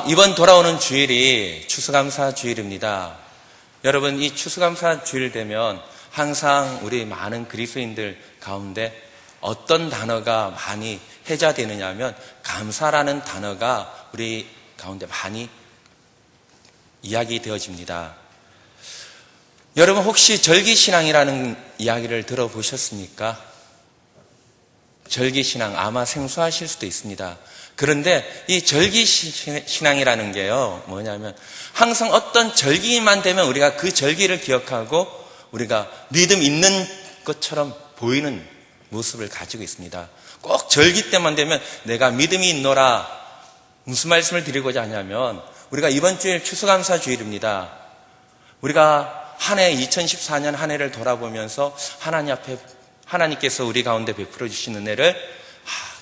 이번 돌아오는 주일이 추수감사 주일입니다. 여러분, 이 추수감사 주일 되면 항상 우리 많은 그리스도인들 가운데 어떤 단어가 많이 회자되느냐 하면 감사라는 단어가 우리 가운데 많이 이야기되어집니다. 여러분, 혹시 절기신앙이라는 이야기를 들어보셨습니까? 절기신앙 아마 생소하실 수도 있습니다. 그런데 이 절기신앙이라는 게요, 뭐냐면 항상 어떤 절기만 되면 우리가 그 절기를 기억하고 우리가 믿음 있는 것처럼 보이는 모습을 가지고 있습니다. 꼭 절기 때만 되면 내가 믿음이 있노라. 무슨 말씀을 드리고자 하냐면 우리가 이번 주일 추수감사 주일입니다. 우리가 한 해 2014년 한 해를 돌아보면서 하나님 앞에 하나님께서 우리 가운데 베풀어 주신 은혜를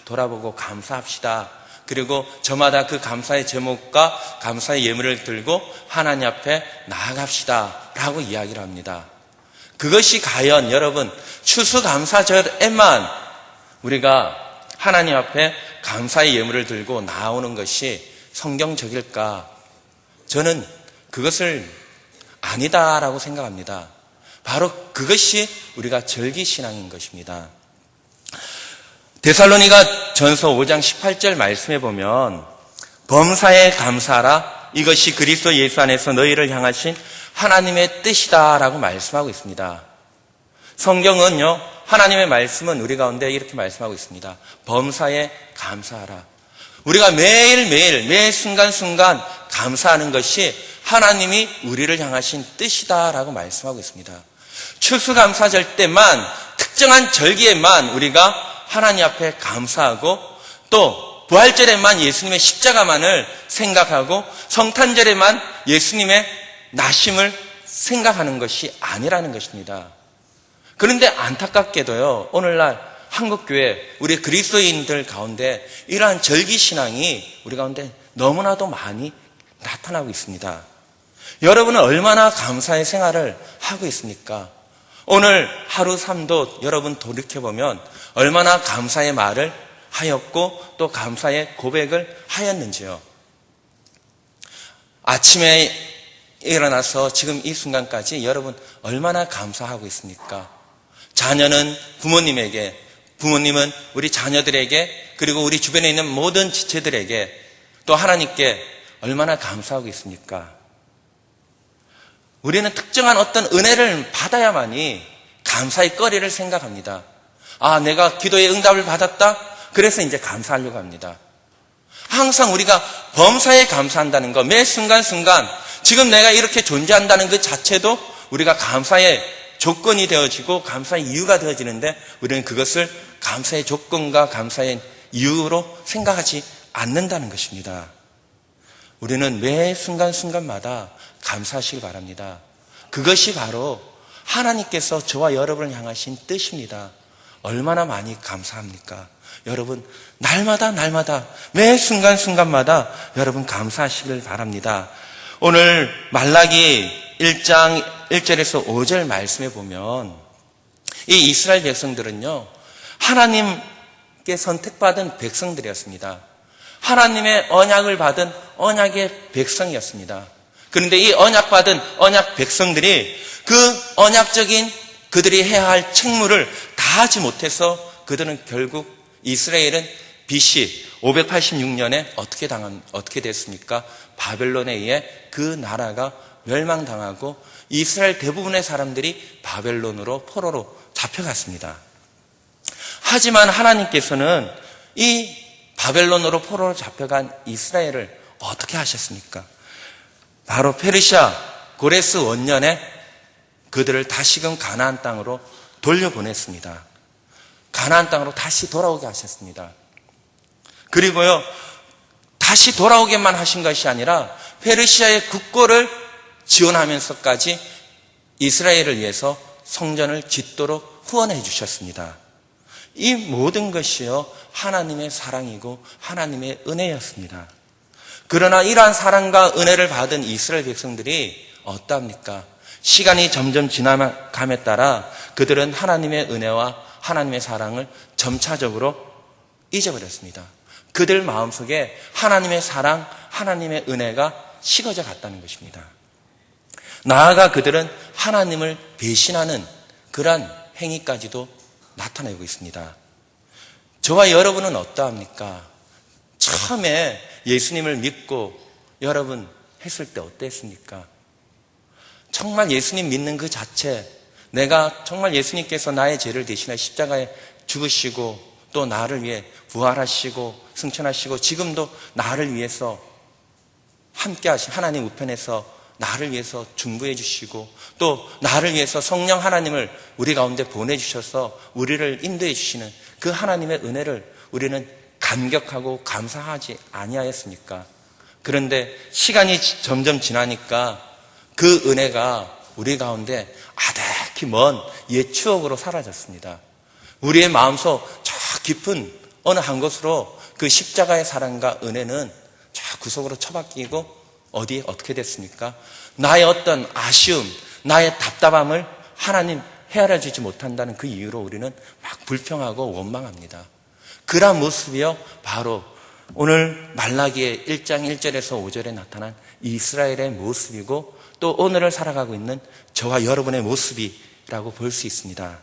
돌아보고 감사합시다. 그리고 저마다 그 감사의 제목과 감사의 예물을 들고 하나님 앞에 나아갑시다 라고 이야기를 합니다. 그것이 과연 여러분 추수감사절에만 우리가 하나님 앞에 감사의 예물을 들고 나오는 것이 성경적일까? 저는 그것을 아니다라고 생각합니다. 바로 그것이 우리가 절기신앙인 것입니다. 데살로니가 전서 5장 18절 말씀해 보면 범사에 감사하라, 이것이 그리스도 예수 안에서 너희를 향하신 하나님의 뜻이다 라고 말씀하고 있습니다. 성경은요, 하나님의 말씀은 우리 가운데 이렇게 말씀하고 있습니다. 범사에 감사하라. 우리가 매일매일 매 순간순간 감사하는 것이 하나님이 우리를 향하신 뜻이다 라고 말씀하고 있습니다. 추수감사절 때만, 특정한 절기에만 우리가 하나님 앞에 감사하고, 또 부활절에만 예수님의 십자가만을 생각하고, 성탄절에만 예수님의 나심을 생각하는 것이 아니라는 것입니다. 그런데 안타깝게도요, 오늘날 한국교회 우리 그리스도인들 가운데 이러한 절기신앙이 우리 가운데 너무나도 많이 나타나고 있습니다. 여러분은 얼마나 감사의 생활을 하고 있습니까? 오늘 하루 삶도 여러분 돌이켜보면 얼마나 감사의 말을 하였고 또 감사의 고백을 하였는지요. 아침에 일어나서 지금 이 순간까지 여러분 얼마나 감사하고 있습니까? 자녀는 부모님에게, 부모님은 우리 자녀들에게, 그리고 우리 주변에 있는 모든 지체들에게, 또 하나님께 얼마나 감사하고 있습니까? 우리는 특정한 어떤 은혜를 받아야만이 감사의 거리를 생각합니다. 내가 기도의 응답을 받았다? 그래서 이제 감사하려고 합니다. 항상 우리가 범사에 감사한다는 것, 매 순간순간 지금 내가 이렇게 존재한다는 그 자체도 우리가 감사의 조건이 되어지고 감사의 이유가 되어지는데 우리는 그것을 감사의 조건과 감사의 이유로 생각하지 않는다는 것입니다. 우리는 매 순간순간마다 감사하시기 바랍니다. 그것이 바로 하나님께서 저와 여러분을 향하신 뜻입니다. 얼마나 많이 감사합니까? 여러분, 날마다 매 순간순간마다 여러분 감사하시길 바랍니다. 오늘 말라기 1장 1절에서 5절 말씀해 보면 이 이스라엘 백성들은요, 하나님께 선택받은 백성들이었습니다. 하나님의 언약을 받은 언약의 백성이었습니다. 그런데 이 언약받은 언약 백성들이 그 언약적인 그들이 해야 할 책무를 다 하지 못해서 그들은 결국 이스라엘은 BC 586년에 어떻게 됐습니까? 바벨론에 의해 그 나라가 멸망당하고 이스라엘 대부분의 사람들이 바벨론으로 포로로 잡혀갔습니다. 하지만 하나님께서는 이 바벨론으로 포로로 잡혀간 이스라엘을 어떻게 하셨습니까? 바로 페르시아 고레스 원년에 그들을 다시금 가나안 땅으로 돌려보냈습니다. 가나안 땅으로 다시 돌아오게 하셨습니다. 그리고요, 다시 돌아오게만 하신 것이 아니라 페르시아의 국고를 지원하면서까지 이스라엘을 위해서 성전을 짓도록 후원해 주셨습니다. 이 모든 것이요, 하나님의 사랑이고 하나님의 은혜였습니다. 그러나 이러한 사랑과 은혜를 받은 이스라엘 백성들이 어떠합니까? 시간이 점점 지나감에 따라 그들은 하나님의 은혜와 하나님의 사랑을 점차적으로 잊어버렸습니다. 그들 마음속에 하나님의 사랑, 하나님의 은혜가 식어져 갔다는 것입니다. 나아가 그들은 하나님을 배신하는 그러한 행위까지도 나타내고 있습니다. 저와 여러분은 어떠합니까? 처음에 예수님을 믿고 여러분 했을 때 어땠습니까? 정말 예수님 믿는 그 자체, 내가 정말 예수님께서 나의 죄를 대신해 십자가에 죽으시고 또 나를 위해 부활하시고 승천하시고 지금도 나를 위해서 함께 하신 하나님 우편에서 나를 위해서 중보해 주시고 또 나를 위해서 성령 하나님을 우리 가운데 보내주셔서 우리를 인도해 주시는 그 하나님의 은혜를 우리는 감격하고 감사하지 아니하였습니까? 그런데 시간이 점점 지나니까 그 은혜가 우리 가운데 아득히 먼 옛 추억으로 사라졌습니다. 우리의 마음속 저 깊은 어느 한 곳으로 그 십자가의 사랑과 은혜는 저 구석으로 처박히고 어디에 어떻게 됐습니까? 나의 어떤 아쉬움, 나의 답답함을 하나님 헤아려 주지 못한다는 그 이유로 우리는 막 불평하고 원망합니다. 그러한 모습이요 바로 오늘 말라기의 1장 1절에서 5절에 나타난 이스라엘의 모습이고 또 오늘을 살아가고 있는 저와 여러분의 모습이라고 볼 수 있습니다.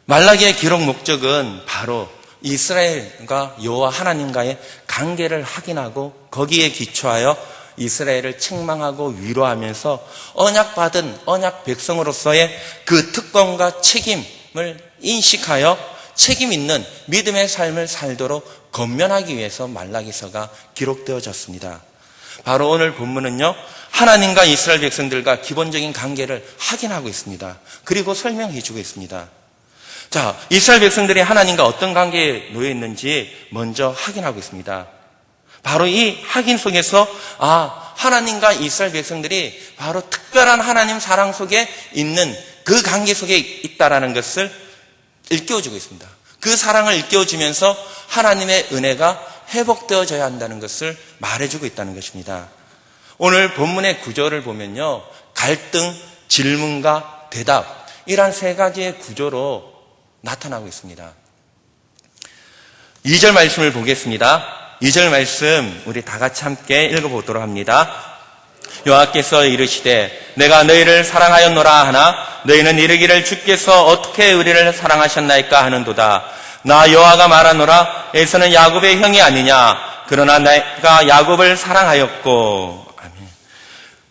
말라기의 기록 목적은 바로 이스라엘과 여호와 하나님과의 관계를 확인하고 거기에 기초하여 이스라엘을 책망하고 위로하면서 언약받은 언약 백성으로서의 그 특권과 책임을 인식하여 책임 있는 믿음의 삶을 살도록 건면하기 위해서 말라기서가 기록되어졌습니다. 바로 오늘 본문은요, 하나님과 이스라엘 백성들과 기본적인 관계를 확인하고 있습니다. 그리고 설명해 주고 있습니다. 자, 이스라엘 백성들이 하나님과 어떤 관계에 놓여 있는지 먼저 확인하고 있습니다. 바로 이 확인 속에서 하나님과 이스라엘 백성들이 바로 특별한 하나님 사랑 속에 있는 그 관계 속에 있다라는 것을 일깨워주고 있습니다. 그 사랑을 일깨워주면서 하나님의 은혜가 회복되어져야 한다는 것을 말해주고 있다는 것입니다. 오늘 본문의 구조를 보면요, 갈등, 질문과 대답, 이러한 세 가지의 구조로 나타나고 있습니다. 2절 말씀을 보겠습니다. 2절 말씀 우리 다 같이 함께 읽어보도록 합니다. 여호와께서 이르시되 내가 너희를 사랑하였노라 하나 너희는 이르기를 주께서 어떻게 우리를 사랑하셨나이까 하는도다. 나 여호와가 말하노라 에서는 야곱의 형이 아니냐 그러나 내가 야곱을 사랑하였고. 아멘.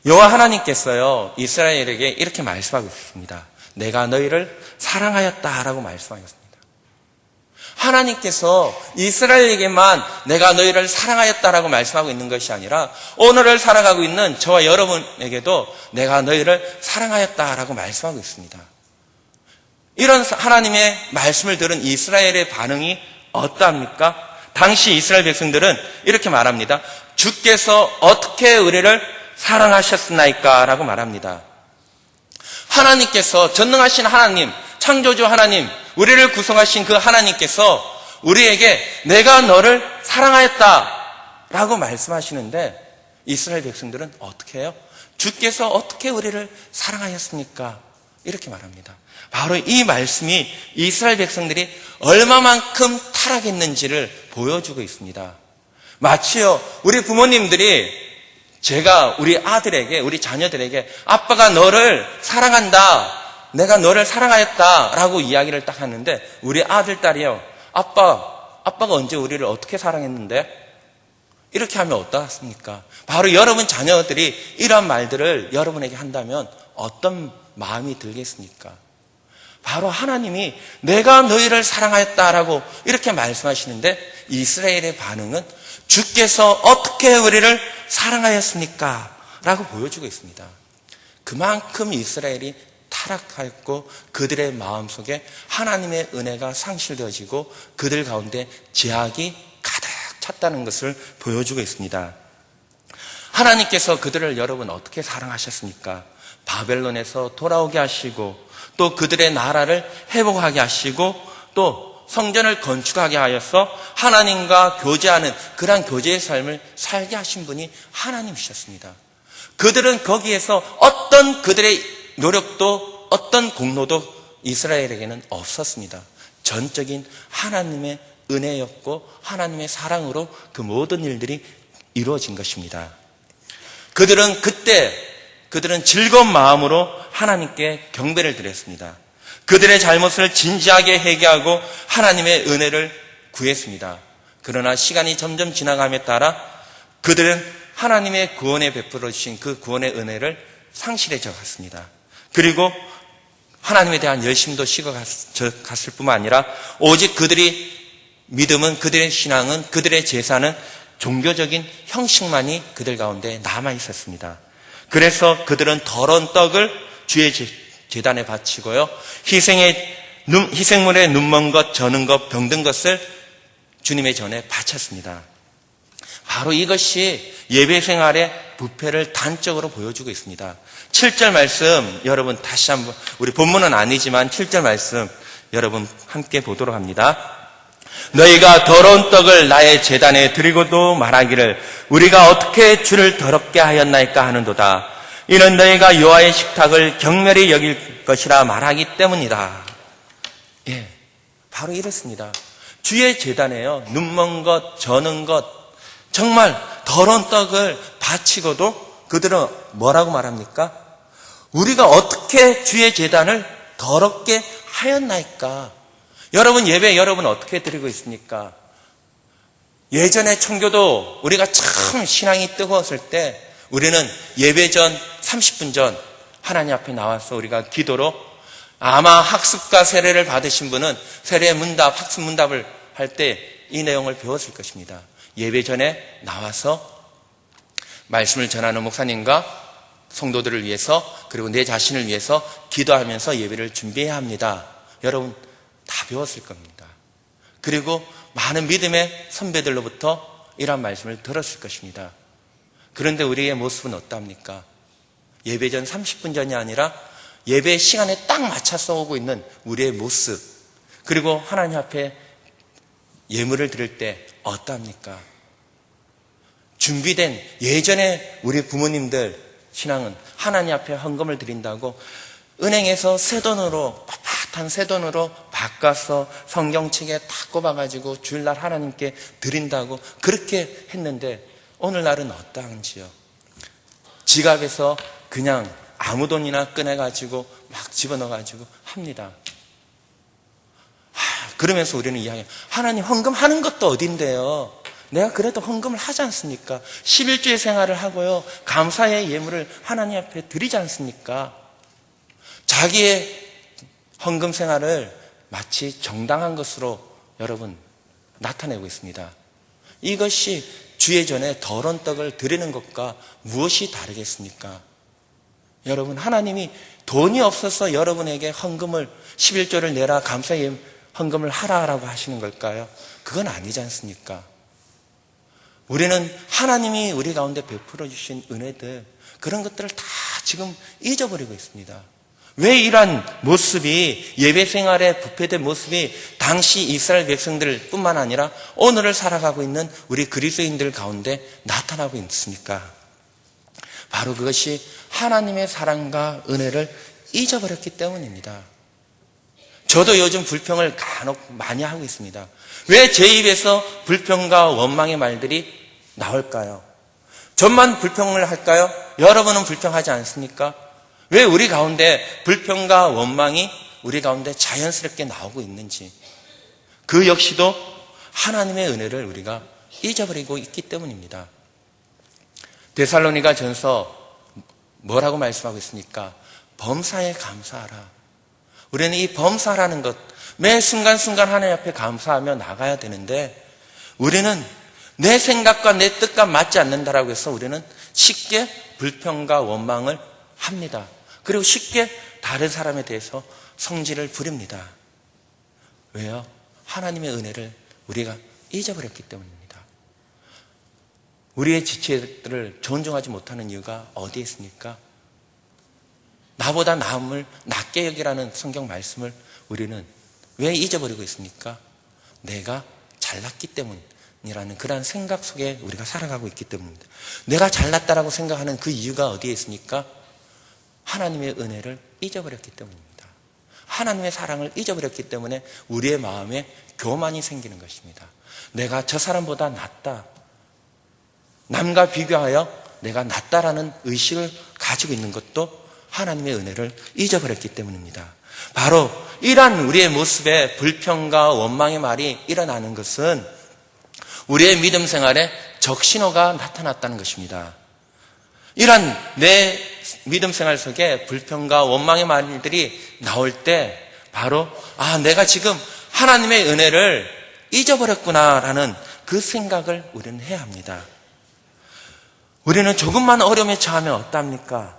여호와 하나님께서요 이스라엘에게 이렇게 말씀하고 있습니다. 내가 너희를 사랑하였다라고 말씀하셨습니다. 하나님께서 이스라엘에게만 내가 너희를 사랑하였다라고 말씀하고 있는 것이 아니라 오늘을 살아가고 있는 저와 여러분에게도 내가 너희를 사랑하였다라고 말씀하고 있습니다. 이런 하나님의 말씀을 들은 이스라엘의 반응이 어떠합니까? 당시 이스라엘 백성들은 이렇게 말합니다. 주께서 어떻게 우리를 사랑하셨나이까? 라고 말합니다. 하나님께서 전능하신 하나님, 창조주 하나님, 우리를 구성하신 그 하나님께서 우리에게 내가 너를 사랑하였다라고 말씀하시는데 이스라엘 백성들은 어떻게 해요? 주께서 어떻게 우리를 사랑하였습니까? 이렇게 말합니다. 바로 이 말씀이 이스라엘 백성들이 얼마만큼 타락했는지를 보여주고 있습니다. 마치요 우리 부모님들이 제가 우리 아들에게, 우리 자녀들에게 아빠가 너를 사랑한다, 내가 너를 사랑하였다라고 이야기를 딱 하는데 우리 아들, 딸이요, 아빠가 언제 우리를 어떻게 사랑했는데? 이렇게 하면 어떻습니까? 바로 여러분 자녀들이 이런 말들을 여러분에게 한다면 어떤 마음이 들겠습니까? 바로 하나님이 내가 너희를 사랑하였다라고 이렇게 말씀하시는데 이스라엘의 반응은 주께서 어떻게 우리를 사랑하였습니까? 라고 보여주고 있습니다. 그만큼 이스라엘이 타락하였고 그들의 마음속에 하나님의 은혜가 상실되어지고 그들 가운데 죄악이 가득 찼다는 것을 보여주고 있습니다. 하나님께서 그들을 여러분 어떻게 사랑하셨습니까? 바벨론에서 돌아오게 하시고 또 그들의 나라를 회복하게 하시고 또 성전을 건축하게 하여서 하나님과 교제하는 그러한 교제의 삶을 살게 하신 분이 하나님이셨습니다. 그들은 거기에서 어떤 그들의 노력도 어떤 공로도 이스라엘에게는 없었습니다. 전적인 하나님의 은혜였고 하나님의 사랑으로 그 모든 일들이 이루어진 것입니다. 그들은 즐거운 마음으로 하나님께 경배를 드렸습니다. 그들의 잘못을 진지하게 회개하고 하나님의 은혜를 구했습니다. 그러나 시간이 점점 지나감에 따라 그들은 하나님의 구원에 베풀어 주신 그 구원의 은혜를 상실해져 갔습니다. 그리고 하나님에 대한 열심도 식어갔을 뿐만 아니라 오직 그들의 믿음은, 그들의 신앙은, 그들의 제사는 종교적인 형식만이 그들 가운데 남아 있었습니다. 그래서 그들은 더러운 떡을 주의 제단에 바치고요, 희생물에 눈먼 것, 저는 것, 병든 것을 주님의 전에 바쳤습니다. 바로 이것이 예배 생활의 부패를 단적으로 보여주고 있습니다. 7절 말씀 여러분 다시 한번, 우리 본문은 아니지만 7절 말씀 여러분 함께 보도록 합니다. 너희가 더러운 떡을 나의 제단에 드리고도 말하기를 우리가 어떻게 주를 더럽게 하였나이까 하는도다. 이는 너희가 여호와의 식탁을 경멸히 여길 것이라 말하기 때문이다. 예, 바로 이렇습니다. 주의 제단에요, 눈먼 것, 저는 것, 정말 더러운 떡을 바치고도 그들은 뭐라고 말합니까? 우리가 어떻게 주의 제단을 더럽게 하였나이까? 여러분, 예배 여러분 어떻게 드리고 있습니까? 예전에 청교도 우리가 참 신앙이 뜨거웠을 때 우리는 예배 전 30분 전 하나님 앞에 나와서 우리가 기도로, 아마 학습과 세례를 받으신 분은 세례 문답, 학습 문답을 할 때 이 내용을 배웠을 것입니다. 예배 전에 나와서 말씀을 전하는 목사님과 성도들을 위해서, 그리고 내 자신을 위해서 기도하면서 예배를 준비해야 합니다. 여러분 다 배웠을 겁니다. 그리고 많은 믿음의 선배들로부터 이런 말씀을 들었을 것입니다. 그런데 우리의 모습은 어떠합니까? 예배 전 30분 전이 아니라 예배 시간에 딱 맞춰서 오고 있는 우리의 모습, 그리고 하나님 앞에 예물을 드릴 때 어떠합니까? 준비된, 예전에 우리 부모님들 신앙은 하나님 앞에 헌금을 드린다고 은행에서 새돈으로, 빳빳한 새돈으로 바꿔서 성경책에 다 꼽아가지고 주일날 하나님께 드린다고 그렇게 했는데, 오늘날은 어떠한지요? 지갑에서 그냥 아무 돈이나 꺼내가지고 막 집어넣어가지고 합니다. 그러면서 우리는 이야기해요. 하나님, 헌금하는 것도 어딘데요? 내가 그래도 헌금을 하지 않습니까? 11주의 생활을 하고요, 감사의 예물을 하나님 앞에 드리지 않습니까? 자기의 헌금 생활을 마치 정당한 것으로 여러분 나타내고 있습니다. 이것이 주의 전에 더러운 떡을 드리는 것과 무엇이 다르겠습니까? 여러분, 하나님이 돈이 없어서 여러분에게 헌금을, 11조를 내라, 감사의 헌금을 하라라고 하시는 걸까요? 그건 아니지 않습니까? 우리는 하나님이 우리 가운데 베풀어 주신 은혜들, 그런 것들을 다 지금 잊어버리고 있습니다. 왜 이러한 모습이, 예배 생활에 부패된 모습이 당시 이스라엘 백성들 뿐만 아니라 오늘을 살아가고 있는 우리 그리스도인들 가운데 나타나고 있습니까? 바로 그것이 하나님의 사랑과 은혜를 잊어버렸기 때문입니다. 저도 요즘 불평을 간혹 많이 하고 있습니다. 왜 제 입에서 불평과 원망의 말들이 나올까요? 저만 불평을 할까요? 여러분은 불평하지 않습니까? 왜 우리 가운데 불평과 원망이 우리 가운데 자연스럽게 나오고 있는지, 그 역시도 하나님의 은혜를 우리가 잊어버리고 있기 때문입니다. 데살로니가 전서 뭐라고 말씀하고 있습니까? 범사에 감사하라. 우리는 이 범사라는 것, 매 순간순간 하나님 앞에 감사하며 나가야 되는데, 우리는 내 생각과 내 뜻과 맞지 않는다라고 해서 우리는 쉽게 불평과 원망을 합니다. 그리고 쉽게 다른 사람에 대해서 성질을 부립니다. 왜요? 하나님의 은혜를 우리가 잊어버렸기 때문입니다. 우리의 지체들을 존중하지 못하는 이유가 어디에 있습니까? 나보다 남을 낮게 여기라는 성경 말씀을 우리는 왜 잊어버리고 있습니까? 내가 잘났기 때문이라는 그런 생각 속에 우리가 살아가고 있기 때문입니다. 내가 잘났다라고 생각하는 그 이유가 어디에 있습니까? 하나님의 은혜를 잊어버렸기 때문입니다. 하나님의 사랑을 잊어버렸기 때문에 우리의 마음에 교만이 생기는 것입니다. 내가 저 사람보다 낫다. 남과 비교하여 내가 낫다라는 의식을 가지고 있는 것도 하나님의 은혜를 잊어버렸기 때문입니다. 바로 이러한 우리의 모습에 불평과 원망의 말이 일어나는 것은 우리의 믿음 생활에 적신호가 나타났다는 것입니다. 이러한 내 믿음 생활 속에 불평과 원망의 말들이 나올 때 바로 내가 지금 하나님의 은혜를 잊어버렸구나라는 그 생각을 우리는 해야 합니다. 우리는 조금만 어려움에 처하면 어떻습니까?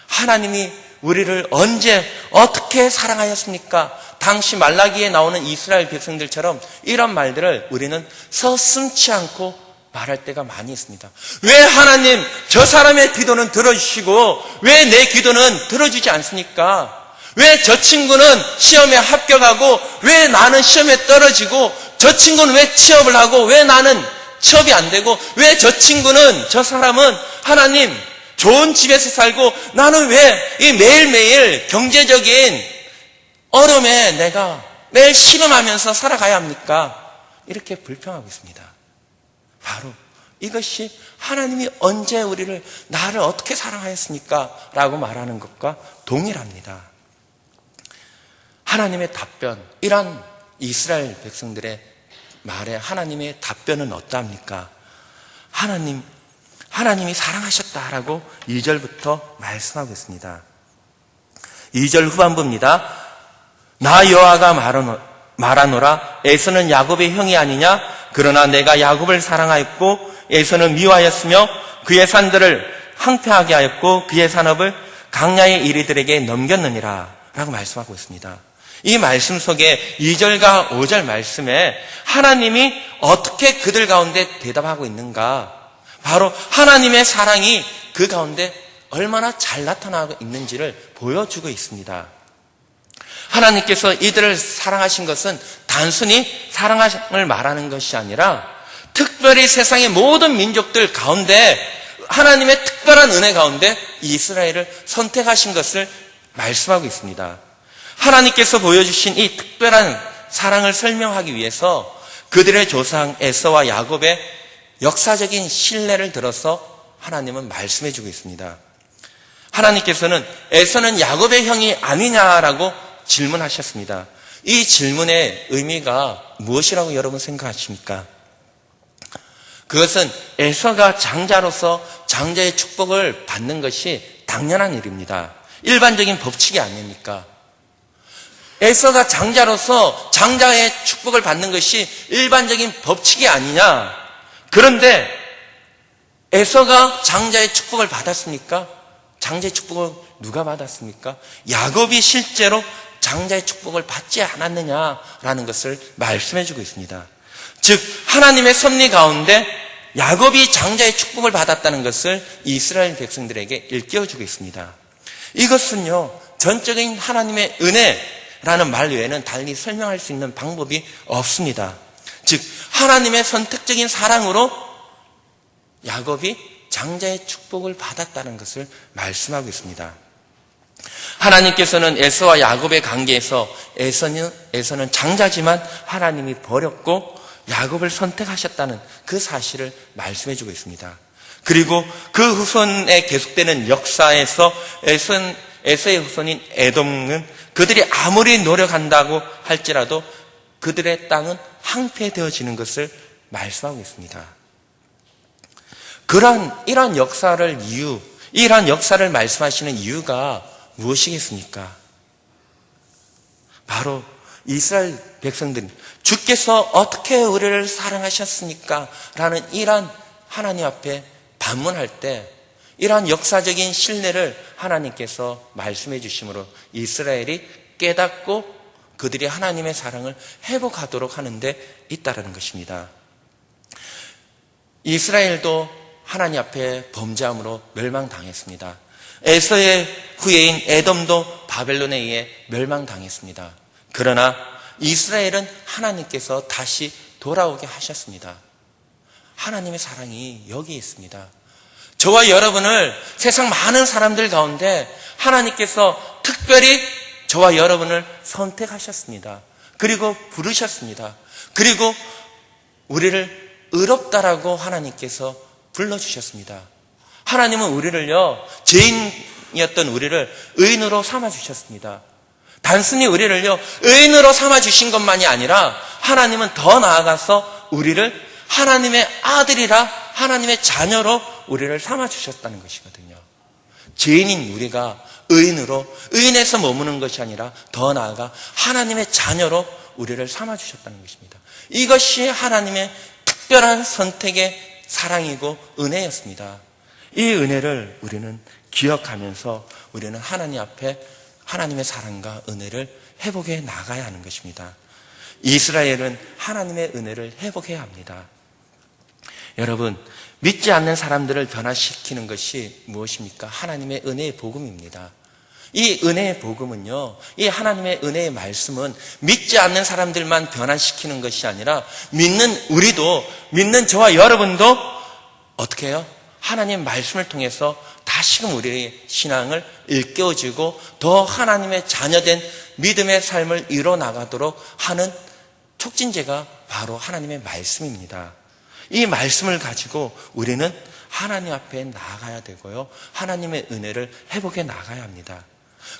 하나님이 우리를 언제 어떻게 사랑하였습니까? 당시 말라기에 나오는 이스라엘 백성들처럼 이런 말들을 우리는 서슴지 않고 말할 때가 많이 있습니다. 왜 하나님 저 사람의 기도는 들어주시고 왜 내 기도는 들어주지 않습니까? 왜 저 친구는 시험에 합격하고 왜 나는 시험에 떨어지고 저 친구는 왜 취업을 하고 왜 나는 취업이 안 되고 왜 저 친구는 저 사람은 하나님 좋은 집에서 살고 나는 왜 이 매일매일 경제적인 어려움에 내가 매일 씨름하면서 살아가야 합니까? 이렇게 불평하고 있습니다. 바로 이것이 하나님이 언제 우리를 나를 어떻게 사랑하였습니까? 라고 말하는 것과 동일합니다. 하나님의 답변, 이러한 이스라엘 백성들의 말에 하나님의 답변은 어떠합니까? 하나님이 사랑하셨다라고 2절부터 말씀하고 있습니다. 2절 후반부입니다. 나 여호와가 말하노라 에서는 야곱의 형이 아니냐? 그러나 내가 야곱을 사랑하였고 에서는 미워하였으며 그의 산들을 황폐하게 하였고 그의 산업을 강야의 이리들에게 넘겼느니라 라고 말씀하고 있습니다. 이 말씀 속에 2절과 5절 말씀에 하나님이 어떻게 그들 가운데 대답하고 있는가? 바로 하나님의 사랑이 그 가운데 얼마나 잘 나타나고 있는지를 보여주고 있습니다. 하나님께서 이들을 사랑하신 것은 단순히 사랑을 말하는 것이 아니라 특별히 세상의 모든 민족들 가운데 하나님의 특별한 은혜 가운데 이스라엘을 선택하신 것을 말씀하고 있습니다. 하나님께서 보여주신 이 특별한 사랑을 설명하기 위해서 그들의 조상 에서와 야곱의 역사적인 신뢰를 들어서 하나님은 말씀해주고 있습니다. 하나님께서는 에서는 야곱의 형이 아니냐라고 질문하셨습니다. 이 질문의 의미가 무엇이라고 여러분 생각하십니까? 그것은 에서가 장자로서 장자의 축복을 받는 것이 당연한 일입니다. 일반적인 법칙이 아닙니까? 에서가 장자로서 장자의 축복을 받는 것이 일반적인 법칙이 아니냐? 그런데 에서가 장자의 축복을 받았습니까? 장자의 축복을 누가 받았습니까? 야곱이 실제로 장자의 축복을 받지 않았느냐라는 것을 말씀해주고 있습니다. 즉 하나님의 섭리 가운데 야곱이 장자의 축복을 받았다는 것을 이스라엘 백성들에게 일깨워주고 있습니다. 이것은요 전적인 하나님의 은혜라는 말 외에는 달리 설명할 수 있는 방법이 없습니다. 즉 하나님의 선택적인 사랑으로 야곱이 장자의 축복을 받았다는 것을 말씀하고 있습니다. 하나님께서는 에서와 야곱의 관계에서 에서는 장자지만 하나님이 버렸고 야곱을 선택하셨다는 그 사실을 말씀해주고 있습니다. 그리고 그 후손에 계속되는 역사에서 에서의 후손인 에돔은 그들이 아무리 노력한다고 할지라도 그들의 땅은 황폐되어지는 것을 말씀하고 있습니다. 이러한 역사를 말씀하시는 이유가 무엇이겠습니까? 바로 이스라엘 백성들, 주께서 어떻게 우리를 사랑하셨습니까? 라는 이러한 하나님 앞에 반문할 때 이러한 역사적인 신뢰를 하나님께서 말씀해 주심으로 이스라엘이 깨닫고 그들이 하나님의 사랑을 회복하도록 하는 데 있다는 것입니다. 이스라엘도 하나님 앞에 범죄함으로 멸망당했습니다. 에서의 후예인 에돔도 바벨론에 의해 멸망당했습니다. 그러나 이스라엘은 하나님께서 다시 돌아오게 하셨습니다. 하나님의 사랑이 여기에 있습니다. 저와 여러분을 세상 많은 사람들 가운데 하나님께서 특별히 저와 여러분을 선택하셨습니다. 그리고 부르셨습니다. 그리고 우리를 의롭다라고 하나님께서 불러주셨습니다. 하나님은 우리를요, 죄인이었던 우리를 의인으로 삼아주셨습니다. 단순히 우리를요, 의인으로 삼아주신 것만이 아니라 하나님은 더 나아가서 우리를 하나님의 아들이라 하나님의 자녀로 우리를 삼아주셨다는 것이거든요. 죄인인 우리가 의인에서 머무는 것이 아니라 더 나아가 하나님의 자녀로 우리를 삼아주셨다는 것입니다. 이것이 하나님의 특별한 선택의 사랑이고 은혜였습니다. 이 은혜를 우리는 기억하면서 우리는 하나님 앞에 하나님의 사랑과 은혜를 회복해 나가야 하는 것입니다. 이스라엘은 하나님의 은혜를 회복해야 합니다. 여러분, 믿지 않는 사람들을 변화시키는 것이 무엇입니까? 하나님의 은혜의 복음입니다. 이 은혜의 복음은요, 이 하나님의 은혜의 말씀은 믿지 않는 사람들만 변화시키는 것이 아니라 믿는 우리도, 믿는 저와 여러분도 어떻게 해요? 하나님의 말씀을 통해서 다시금 우리의 신앙을 일깨워주고 더 하나님의 자녀된 믿음의 삶을 이뤄나가도록 하는 촉진제가 바로 하나님의 말씀입니다. 이 말씀을 가지고 우리는 하나님 앞에 나아가야 되고요, 하나님의 은혜를 회복해 나가야 합니다.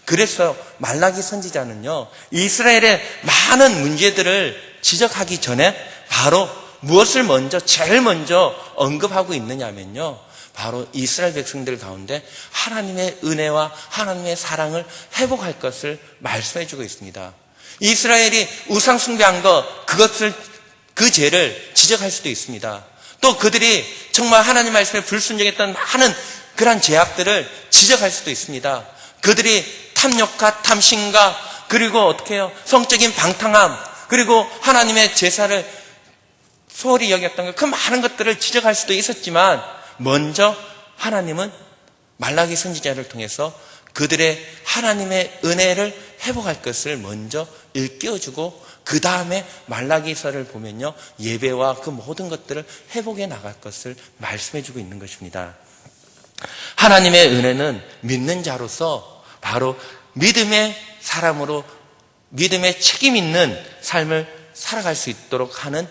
그래서 말라기 선지자는요, 이스라엘의 많은 문제들을 지적하기 전에 바로 무엇을 제일 먼저 언급하고 있느냐면요, 바로 이스라엘 백성들 가운데 하나님의 은혜와 하나님의 사랑을 회복할 것을 말씀해 주고 있습니다. 이스라엘이 우상 숭배한 그 죄를 지적할 수도 있습니다. 또 그들이 정말 하나님 말씀에 불순종했던 많은 그러한 죄악들을 지적할 수도 있습니다. 그들이 탐욕과 탐심과 그리고 어떻게 해요? 성적인 방탕함, 그리고 하나님의 제사를 소홀히 여겼던 그 많은 것들을 지적할 수도 있었지만, 먼저 하나님은 말라기 선지자를 통해서 그들의 하나님의 은혜를 회복할 것을 먼저 일깨워주고, 그 다음에 말라기서를 보면요, 예배와 그 모든 것들을 회복해 나갈 것을 말씀해주고 있는 것입니다. 하나님의 은혜는 믿는 자로서 바로 믿음의 사람으로 믿음의 책임 있는 삶을 살아갈 수 있도록 하는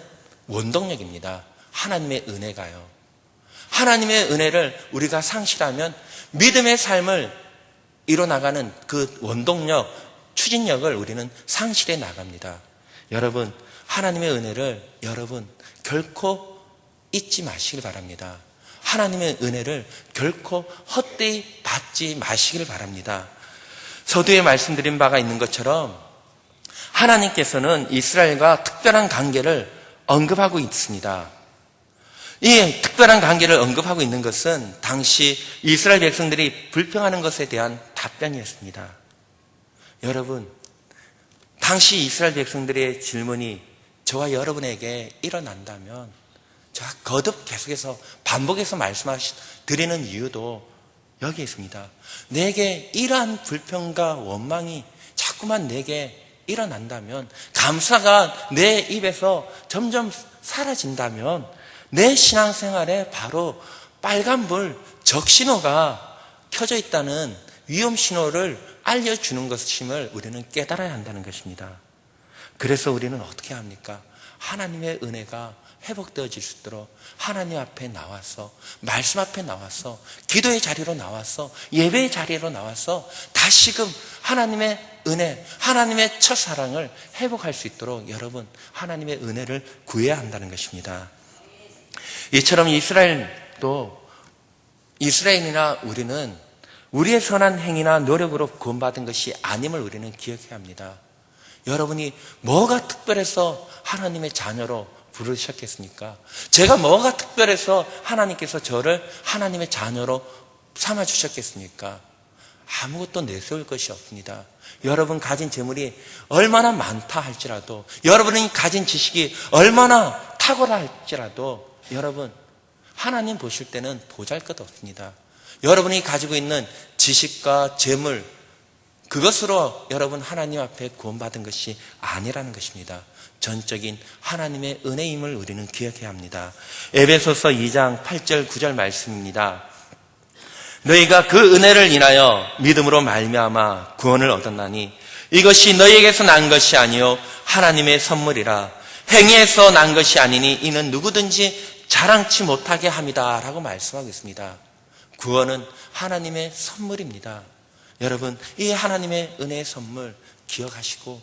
원동력입니다. 하나님의 은혜가요. 하나님의 은혜를 우리가 상실하면 믿음의 삶을 이뤄나가는 그 원동력, 추진력을 우리는 상실해 나갑니다. 여러분, 하나님의 은혜를 여러분 결코 잊지 마시길 바랍니다. 하나님의 은혜를 결코 헛되이 받지 마시길 바랍니다. 서두에 말씀드린 바가 있는 것처럼 하나님께서는 이스라엘과 특별한 관계를 언급하고 있습니다. 이 특별한 관계를 언급하고 있는 것은 당시 이스라엘 백성들이 불평하는 것에 대한 답변이었습니다. 여러분, 당시 이스라엘 백성들의 질문이 저와 여러분에게 일어난다면 제가 거듭 계속해서 반복해서 드리는 이유도 여기 있습니다. 내게 이러한 불평과 원망이 자꾸만 내게 일어난다면, 감사가 내 입에서 점점 사라진다면 내 신앙생활에 바로 빨간불 적신호가 켜져 있다는 위험 신호를 알려주는 것임을 우리는 깨달아야 한다는 것입니다. 그래서 우리는 어떻게 합니까? 하나님의 은혜가 회복되어질 수 있도록 하나님 앞에 나와서, 말씀 앞에 나와서, 기도의 자리로 나와서, 예배의 자리로 나와서 다시금 하나님의 은혜, 하나님의 첫사랑을 회복할 수 있도록 여러분 하나님의 은혜를 구해야 한다는 것입니다. 이처럼 이스라엘이나 우리는 우리의 선한 행위나 노력으로 구원받은 것이 아님을 우리는 기억해야 합니다. 여러분이 뭐가 특별해서 하나님의 자녀로 부르셨겠습니까? 제가 뭐가 특별해서 하나님께서 저를 하나님의 자녀로 삼아주셨겠습니까? 아무것도 내세울 것이 없습니다. 여러분 가진 재물이 얼마나 많다 할지라도, 여러분이 가진 지식이 얼마나 탁월할지라도 여러분 하나님 보실 때는 보잘것없습니다. 여러분이 가지고 있는 지식과 재물, 그것으로 여러분 하나님 앞에 구원받은 것이 아니라는 것입니다. 전적인 하나님의 은혜임을 우리는 기억해야 합니다. 에베소서 2장 8절 9절 말씀입니다. 너희가 그 은혜를 인하여 믿음으로 말미암아 구원을 얻었나니 이것이 너희에게서 난 것이 아니요 하나님의 선물이라. 행위에서 난 것이 아니니 이는 누구든지 자랑치 못하게 함이다 라고 말씀하고 있습니다. 구원은 하나님의 선물입니다. 여러분, 이 하나님의 은혜의 선물 기억하시고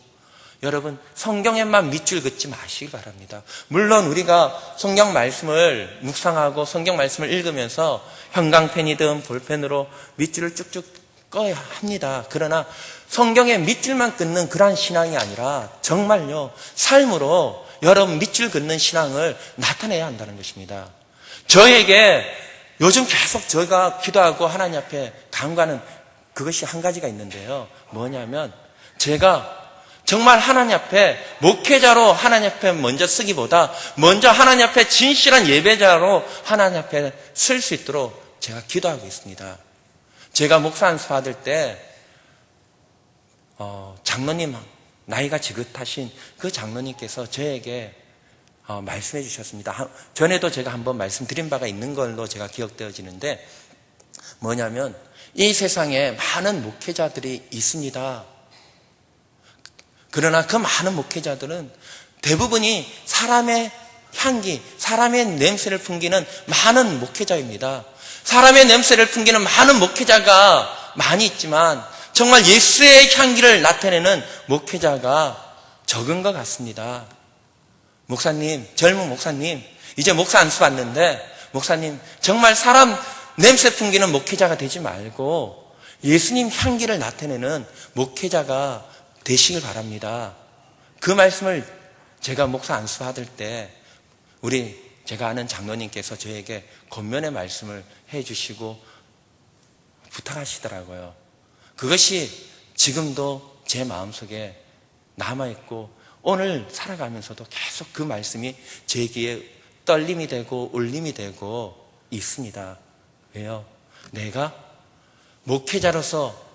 여러분 성경에만 밑줄 긋지 마시기 바랍니다. 물론 우리가 성경 말씀을 묵상하고 성경 말씀을 읽으면서 형광펜이든 볼펜으로 밑줄을 쭉쭉 꺼야 합니다. 그러나 성경에 밑줄만 긋는 그러한 신앙이 아니라 정말요 삶으로 여러분 밑줄 긋는 신앙을 나타내야 한다는 것입니다. 저에게 요즘 계속 제가 기도하고 하나님 앞에 간구하는 그것이 한 가지가 있는데요. 뭐냐면 제가 정말 하나님 앞에 목회자로 하나님 앞에 먼저 쓰기보다 먼저 하나님 앞에 진실한 예배자로 하나님 앞에 쓸 수 있도록 제가 기도하고 있습니다. 제가 목사 안수 받을 때 장로님 나이가 지긋하신 그 장로님께서 저에게 말씀해 주셨습니다. 전에도 제가 한번 말씀드린 바가 있는 걸로 제가 기억되어지는데 뭐냐면 이 세상에 많은 목회자들이 있습니다. 그러나 그 많은 목회자들은 대부분이 사람의 향기, 사람의 냄새를 풍기는 많은 목회자입니다. 사람의 냄새를 풍기는 많은 목회자가 많이 있지만 정말 예수의 향기를 나타내는 목회자가 적은 것 같습니다. 목사님, 젊은 목사님, 이제 목사 안수 받는데 목사님 정말 사람 냄새 풍기는 목회자가 되지 말고 예수님 향기를 나타내는 목회자가 되시길 바랍니다. 그 말씀을 제가 목사 안수 받을 때 제가 아는 장로님께서 저에게 권면의 말씀을 해주시고 부탁하시더라고요. 그것이 지금도 제 마음속에 남아있고 오늘 살아가면서도 계속 그 말씀이 제 귀에 떨림이 되고 울림이 되고 있습니다. 왜요? 내가 목회자로서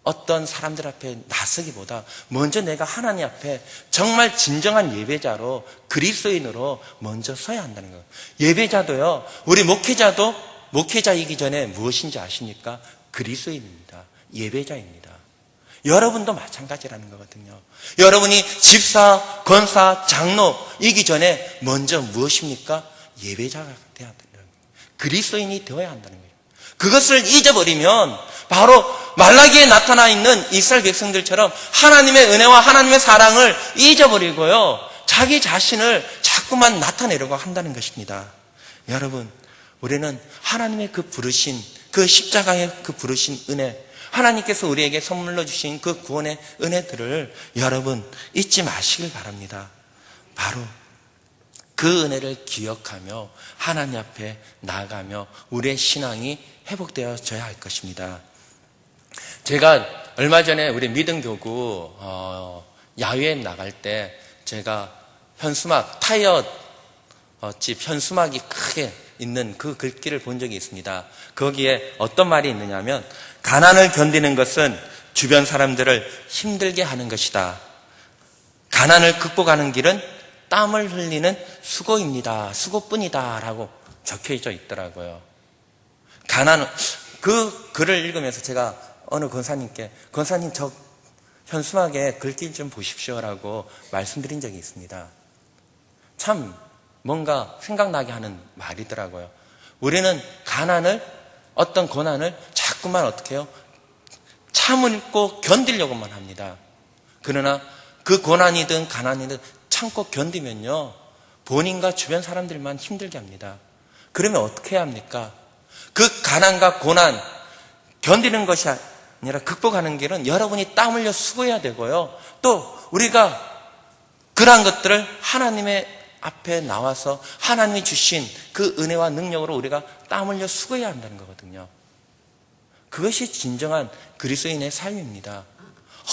어떤 사람들 앞에 나서기보다 먼저 내가 하나님 앞에 정말 진정한 예배자로 그리스도인으로 먼저 서야 한다는 거예요. 예배자도요, 우리 목회자도 목회자이기 전에 무엇인지 아십니까? 그리스도인입니다. 예배자입니다. 여러분도 마찬가지라는 거거든요. 여러분이 집사, 권사, 장로이기 전에 먼저 무엇입니까? 예배자가 되어야 한다는 거예요. 그리스도인이 되어야 한다는 거예요. 그것을 잊어버리면 바로 말라기에 나타나 있는 이스라엘 백성들처럼 하나님의 은혜와 하나님의 사랑을 잊어버리고요, 자기 자신을 자꾸만 나타내려고 한다는 것입니다. 여러분, 우리는 하나님의 그 부르신, 그 십자가의 그 부르신 은혜, 하나님께서 우리에게 선물로 주신 그 구원의 은혜들을 여러분 잊지 마시길 바랍니다. 바로 그 은혜를 기억하며 하나님 앞에 나아가며 우리의 신앙이 회복되어져야 할 것입니다. 제가 얼마 전에 우리 믿음교구 야외에 나갈 때 제가 현수막, 타이어 집 현수막이 크게 있는 그 글귀를 본 적이 있습니다. 거기에 어떤 말이 있느냐면 가난을 견디는 것은 주변 사람들을 힘들게 하는 것이다. 가난을 극복하는 길은 땀을 흘리는 수고입니다. 수고뿐이다 라고 적혀져 있더라고요. 그 글을 읽으면서 제가 어느 권사님께 권사님 저 현수막에 글귀 좀 보십시오라고 말씀드린 적이 있습니다. 참 뭔가 생각나게 하는 말이더라고요. 우리는 가난을, 어떤 고난을 자꾸만 어떻게 해요? 참고 견디려고만 합니다. 그러나 그 고난이든 가난이든 참고 견디면요, 본인과 주변 사람들만 힘들게 합니다. 그러면 어떻게 해야 합니까? 그 가난과 고난 견디는 것이 아니라 극복하는 길은 여러분이 땀 흘려 수고해야 되고요, 또 우리가 그러한 것들을 하나님의 앞에 나와서 하나님이 주신 그 은혜와 능력으로 우리가 땀 흘려 수고해야 한다는 거거든요. 그것이 진정한 그리스도인의 삶입니다.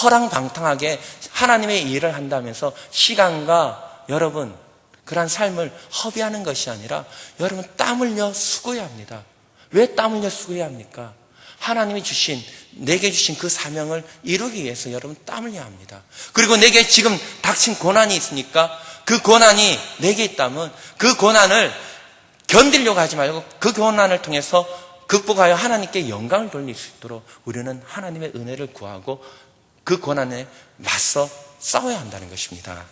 허랑방탕하게 하나님의 일을 한다면서 시간과 여러분 그러한 삶을 허비하는 것이 아니라 여러분 땀 흘려 수고해야 합니다. 왜 땀 흘려 수고해야 합니까? 하나님이 주신, 내게 주신 그 사명을 이루기 위해서 여러분 땀 흘려야 합니다. 그리고 내게 지금 닥친 고난이 있으니까 그 고난이 내게 있다면 그 고난을 견디려고 하지 말고 그 고난을 통해서 극복하여 하나님께 영광을 돌릴 수 있도록 우리는 하나님의 은혜를 구하고 그 고난에 맞서 싸워야 한다는 것입니다.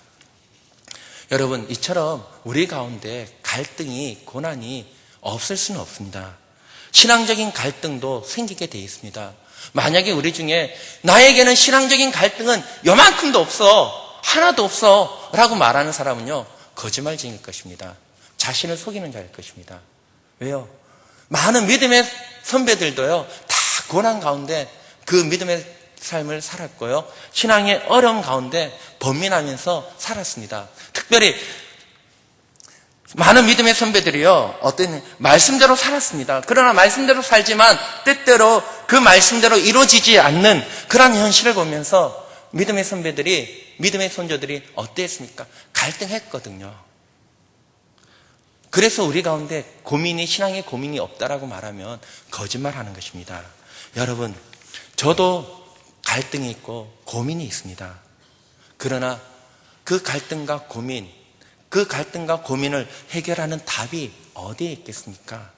여러분, 이처럼 우리 가운데 갈등이, 고난이 없을 수는 없습니다. 신앙적인 갈등도 생기게 되어 있습니다. 만약에 우리 중에 나에게는 신앙적인 갈등은 요만큼도 없어, 하나도 없어 라고 말하는 사람은요, 거짓말쟁이일 것입니다. 자신을 속이는 자일 것입니다. 왜요? 많은 믿음의 선배들도요, 다 고난 가운데 그 믿음의 삶을 살았고요, 신앙의 어려움 가운데 번민하면서 살았습니다. 특별히 많은 믿음의 선배들이요, 어떤 말씀대로 살았습니다. 그러나 말씀대로 살지만 때때로 그 말씀대로 이루어지지 않는 그런 현실을 보면서 믿음의 선배들이, 믿음의 손자들이 어땠습니까? 갈등했거든요. 그래서 우리 가운데 고민이, 신앙의 고민이 없다라고 말하면 거짓말하는 것입니다. 여러분, 저도 갈등이 있고 고민이 있습니다. 그러나 그 갈등과 고민, 그 갈등과 고민을 해결하는 답이 어디에 있겠습니까?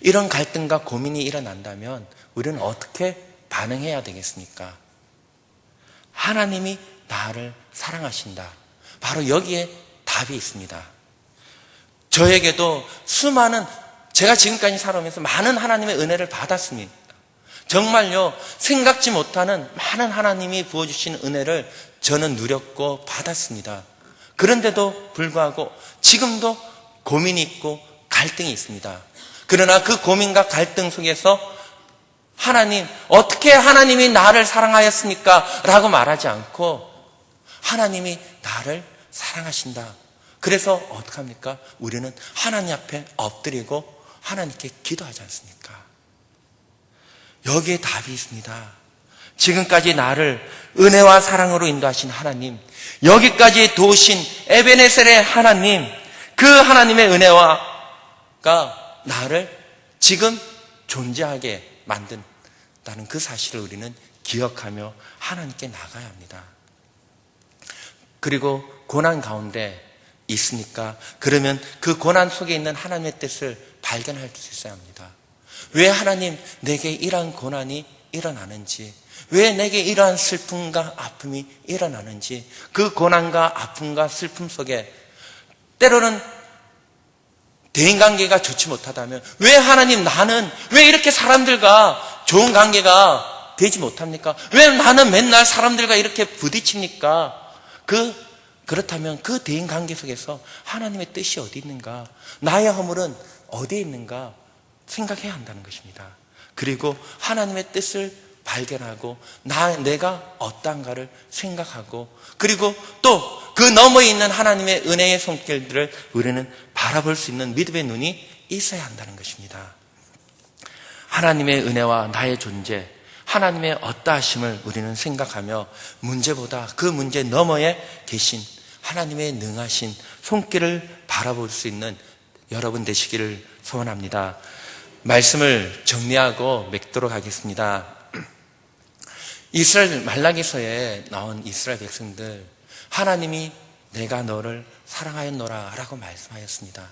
이런 갈등과 고민이 일어난다면 우리는 어떻게 반응해야 되겠습니까? 하나님이 나를 사랑하신다. 바로 여기에 답이 있습니다. 저에게도 수많은, 제가 지금까지 살아오면서 많은 하나님의 은혜를 받았습니다. 정말요, 생각지 못하는 많은 하나님이 부어주신 은혜를 저는 누렸고 받았습니다. 그런데도 불구하고 지금도 고민이 있고 갈등이 있습니다. 그러나 그 고민과 갈등 속에서 하나님, 어떻게 하나님이 나를 사랑하였습니까? 라고 말하지 않고 하나님이 나를 사랑하신다. 그래서 어떡합니까? 우리는 하나님 앞에 엎드리고 하나님께 기도하지 않습니까? 여기에 답이 있습니다. 지금까지 나를 은혜와 사랑으로 인도하신 하나님, 여기까지 도우신 에베네셀의 하나님, 그 하나님의 은혜가 나를 지금 존재하게 만든다는 그 사실을 우리는 기억하며 하나님께 나가야 합니다. 그리고 고난 가운데 있으니까 그러면 그 고난 속에 있는 하나님의 뜻을 발견할 수 있어야 합니다. 왜 하나님 내게 이러한 고난이 일어나는지, 왜 내게 이러한 슬픔과 아픔이 일어나는지, 그 고난과 아픔과 슬픔 속에 때로는 대인관계가 좋지 못하다면 왜 하나님 나는 왜 이렇게 사람들과 좋은 관계가 되지 못합니까? 왜 나는 맨날 사람들과 이렇게 부딪힙니까? 그렇다면 그 대인관계 속에서 하나님의 뜻이 어디 있는가? 나의 허물은 어디에 있는가? 생각해야 한다는 것입니다. 그리고 하나님의 뜻을 발견하고 내가 어떠한가를 생각하고, 그리고 또 그 너머에 있는 하나님의 은혜의 손길들을 우리는 바라볼 수 있는 믿음의 눈이 있어야 한다는 것입니다. 하나님의 은혜와 나의 존재, 하나님의 어떠하심을 우리는 생각하며 문제보다 그 문제 너머에 계신 하나님의 능하신 손길을 바라볼 수 있는 여러분 되시기를 소원합니다. 말씀을 정리하고 맺도록 하겠습니다. 이스라엘 말라기서에 나온 이스라엘 백성들, 하나님이 내가 너를 사랑하였노라 라고 말씀하였습니다.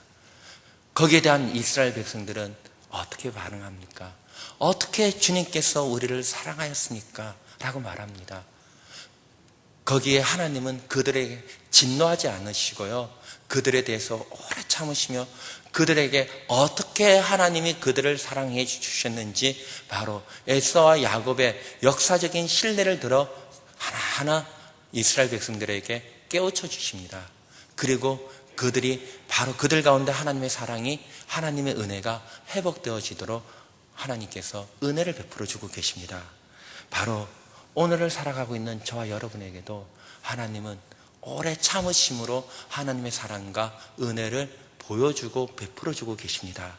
거기에 대한 이스라엘 백성들은 어떻게 반응합니까? 어떻게 주님께서 우리를 사랑하였습니까? 라고 말합니다. 거기에 하나님은 그들에게 진노하지 않으시고요, 그들에 대해서 오래 참으시며 그들에게 어떻게 하나님이 그들을 사랑해 주셨는지 바로 에서와 야곱의 역사적인 신뢰를 들어 하나하나 이스라엘 백성들에게 깨우쳐 주십니다. 그리고 그들이 바로 그들 가운데 하나님의 사랑이, 하나님의 은혜가 회복되어지도록 하나님께서 은혜를 베풀어 주고 계십니다. 바로 오늘을 살아가고 있는 저와 여러분에게도 하나님은 오래 참으심으로 하나님의 사랑과 은혜를 보여주고 베풀어주고 계십니다.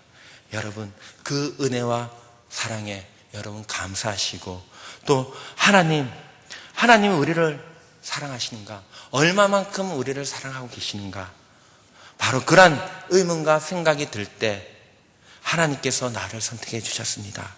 여러분, 그 은혜와 사랑에 여러분 감사하시고, 또 하나님은 우리를 사랑하시는가? 얼마만큼 우리를 사랑하고 계시는가? 바로 그런 의문과 생각이 들 때 하나님께서 나를 선택해 주셨습니다.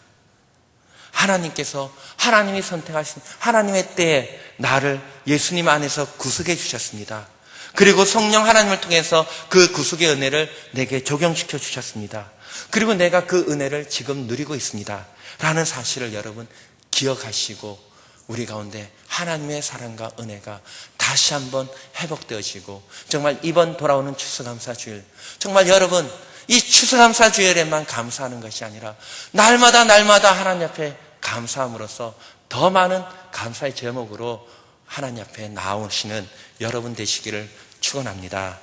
하나님께서 하나님이 선택하신 하나님의 때에 나를 예수님 안에서 구속해 주셨습니다. 그리고 성령 하나님을 통해서 그 구속의 은혜를 내게 적용시켜 주셨습니다. 그리고 내가 그 은혜를 지금 누리고 있습니다 라는 사실을 여러분 기억하시고 우리 가운데 하나님의 사랑과 은혜가 다시 한번 회복되어지고 정말 이번 돌아오는 추수감사주일 정말 여러분 이 추수감사주일에만 감사하는 것이 아니라 날마다 하나님 앞에 감사함으로써 더 많은 감사의 제목으로 하나님 앞에 나오시는 여러분 되시기를 축원합니다.